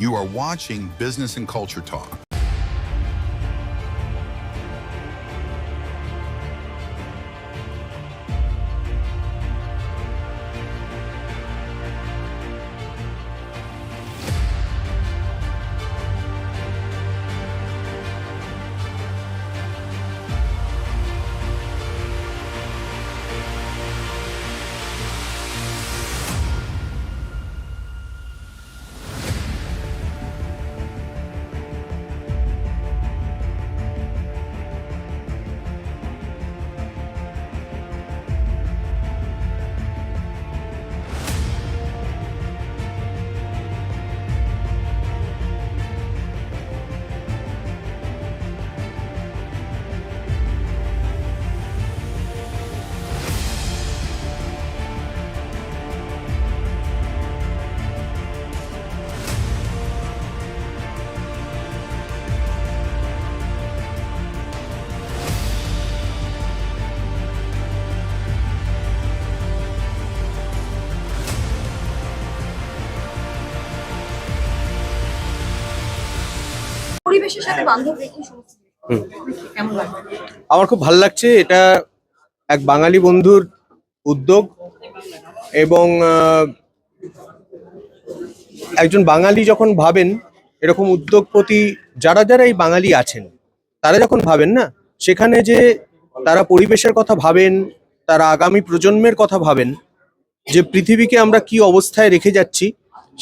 You are watching Business and Culture Talk. পরিবেশের সাথে বান্ধব রেখে সমস্ত কেমন লাগে? আমার খুব ভালো লাগছে। এটা এক বাঙালি বন্ধুর উদ্যোগ এবং একজন বাঙালি যখন ভাবেন এরকম উদ্যোগপতি যারা যারা এই বাঙালি আছেন তারা যখন ভাবেন না, সেখানে যে তারা পরিবেশের কথা ভাবেন, তারা আগামী প্রজন্মের কথা ভাবেন, যে পৃথিবীকে আমরা কি অবস্থায় রেখে যাচ্ছি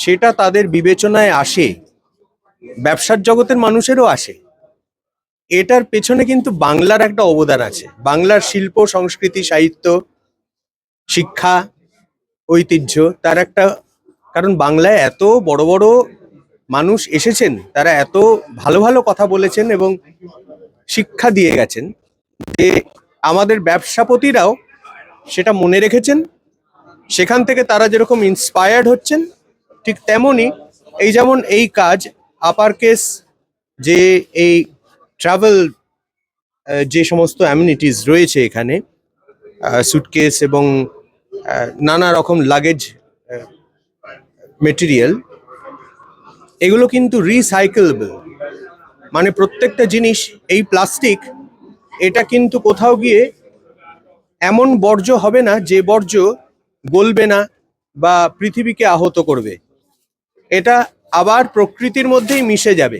সেটা তাদের বিবেচনায় আসে, ব্যবসার জগতের মানুষেরও আসে। এটার পেছনে কিন্তু বাংলার একটা অবদান আছে। বাংলার শিল্প, সংস্কৃতি, সাহিত্য, শিক্ষা, ঐতিহ্য তার একটা, কারণ বাংলায় এত বড় বড় মানুষ এসেছেন, তারা এত ভালো ভালো কথা বলেছেন এবং শিক্ষা দিয়ে গেছেন যে আমাদের ব্যবসাপতিরাও সেটা মনে রেখেছেন। সেখান থেকে তারা যেরকম ইন্সপায়ার্ড হচ্ছেন, ঠিক তেমনই এই যেমন এই কাজ আপার কেস, যে এই ট্রাভেল যে সমস্ত অ্যামিনিটিস রয়েছে এখানে, সুটকেস এবং নানা রকম লাগেজ মেটেরিয়াল, এগুলো কিন্তু রিসাইকেলেবল। মানে প্রত্যেকটা জিনিস, এই প্লাস্টিক, এটা কিন্তু কোথাও গিয়ে এমন বর্জ্য হবে না যে বর্জ্য গলবে না বা পৃথিবীকে আহত করবে। এটা আবার প্রকৃতির মধ্যেই মিশে যাবে।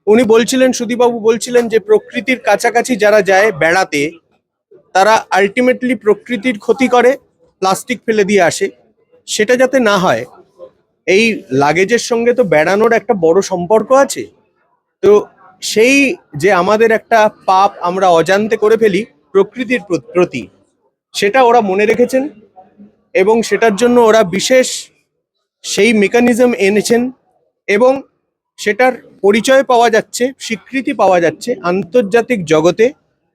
উনি বলছিলেন, সুদীপবাবু বলছিলেন যে প্রকৃতির কাছাকাছি যারা যায় বেড়াতে, তারা আলটিমেটলি প্রকৃতির ক্ষতি করে, প্লাস্টিক ফেলে দিয়ে আসে। সেটা যাতে না হয়, এই লাগেজের সঙ্গে তো বেড়ানোর একটা বড় সম্পর্ক আছে। তো সেই যে আমাদের একটা পাপ আমরা অজান্তে করে ফেলি প্রকৃতির প্রতি, সেটা ওরা মনে রেখেছেন এবং সেটার জন্য ওরা বিশেষ সেই মেকানিজম এনেছেন এবং সেটার পরিচয় পাওয়া যাচ্ছে, স্বীকৃতি পাওয়া যাচ্ছে আন্তর্জাতিক জগতে।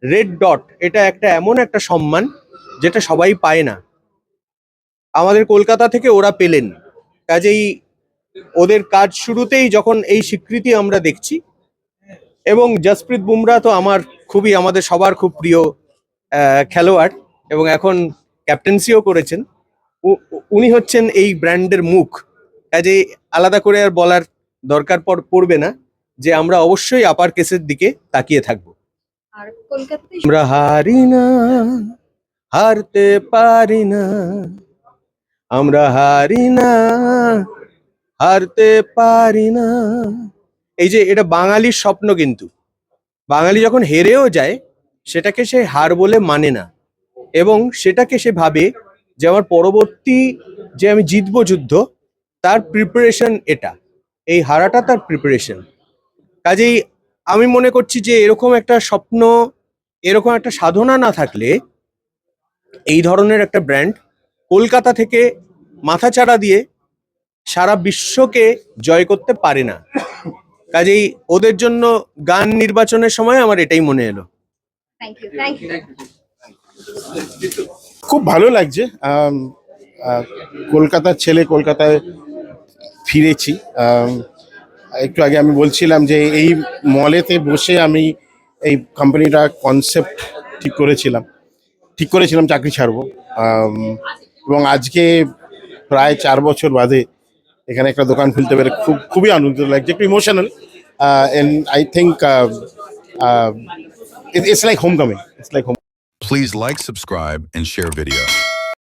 রেড ডট, এটা একটা এমন একটা সম্মান যেটা সবাই পায় না। আমাদের কলকাতা থেকে ওরা পেলেন, কাজেই ওদের কাজ শুরুতেই যখন এই স্বীকৃতি আমরা দেখছি। এবং জসপ্রীত বুমরা তো আমাদের সবার খুব প্রিয় খেলোয়াড় এবং এখন ক্যাপ্টেন্সিও করেছেন। উনি হচ্ছেন এই ব্র্যান্ডের মুখ, কাজেই আলাদা করে আর বলার দরকার পড়বে না যে আমরা অবশ্যই আপার কেসের দিকে তাকিয়ে থাকবো। আর কলকাতায় আমরা হারি না, হারতে পারি না, আমরা হারি না, হারতে পারি না। এই যে এটা বাঙালির স্বপ্ন, কিন্তু বাঙালি যখন হেরেও যায় সেটাকে সে হার বলে মানে না এবং সেটাকে সে ভাবে যে আমার পরবর্তী যে আমি জিতবো যুদ্ধ, তার প্রিপারেশন এটা, এই হারাটা তার প্রিপারেশন। কাজেই আমি মনে করছি যে এরকম একটা স্বপ্ন, এরকম একটা সাধনা না থাকলে এই ধরনের একটা ব্র্যান্ড কলকাতা থেকে মাথাচাড়া দিয়ে সারা বিশ্বকে জয় করতে পারে না। কাজেই ওদের জন্য গান নির্বাচনের সময় আমার এটাই মনে এলো। Thank you. খুব ভালো লাগছে। কলকাতার ছেলে, কলকাতায় ফিরেছি। একটু আগে আমি বলছিলাম যে এই মলেতে বসে আমি এই কোম্পানিটা কনসেপ্ট ঠিক করেছিলাম চাকরি ছাড়বো। এবং আজকে প্রায় 4 বছর বাদে এখানে একটা দোকান খুলতে পেরে খুবই আনন্দিত লাগছে, একটু emotional, and I think it's like homecoming. It's like home. Please like, subscribe, and share video.